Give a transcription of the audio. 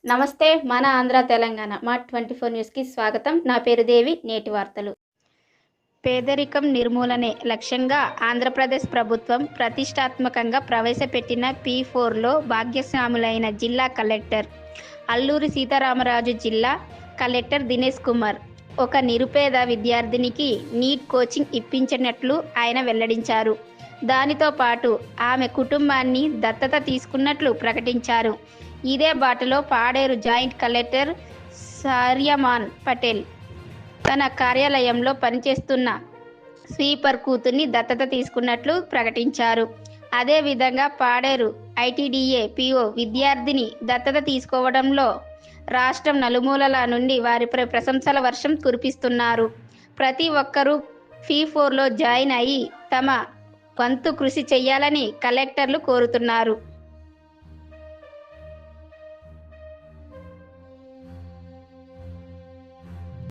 నమస్తే మన ఆంధ్ర తెలంగాణ మా 24 న్యూస్కి స్వాగతం. నా పేరు దేవి. నేటి వార్తలు. పేదరికం నిర్మూలనే లక్ష్యంగా ఆంధ్రప్రదేశ్ ప్రభుత్వం ప్రతిష్టాత్మకంగా ప్రవేశపెట్టిన P4లో భాగ్యస్వాములైన జిల్లా కలెక్టర్ అల్లూరి సీతారామరాజు, జిల్లా కలెక్టర్ దినేష్ కుమార్ ఒక నిరుపేద విద్యార్థినికి నీట్ కోచింగ్ ఇప్పించినట్లు ఆయన వెల్లడించారు. దానితో పాటు ఆమె కుటుంబాన్ని దత్తత తీసుకున్నట్లు ప్రకటించారు. ఇదే బాటలో పాడేరు జాయింట్ కలెక్టర్ సార్యమాన్ పటేల్ తన కార్యాలయంలో పనిచేస్తున్న స్వీపర్ కూతుర్ని దత్తత తీసుకున్నట్లు ప్రకటించారు. అదేవిధంగా పాడేరు ఐటీడీఏ పీఓ విద్యార్థిని దత్తత తీసుకోవడంలో రాష్ట్రం నలుమూలల నుండి వారిపై ప్రశంసల వర్షం కురిపిస్తున్నారు. ప్రతి ఒక్కరూ P4లో జాయిన్ అయ్యి తమ వంతు కృషి చేయాలని కలెక్టర్లు కోరుతున్నారు.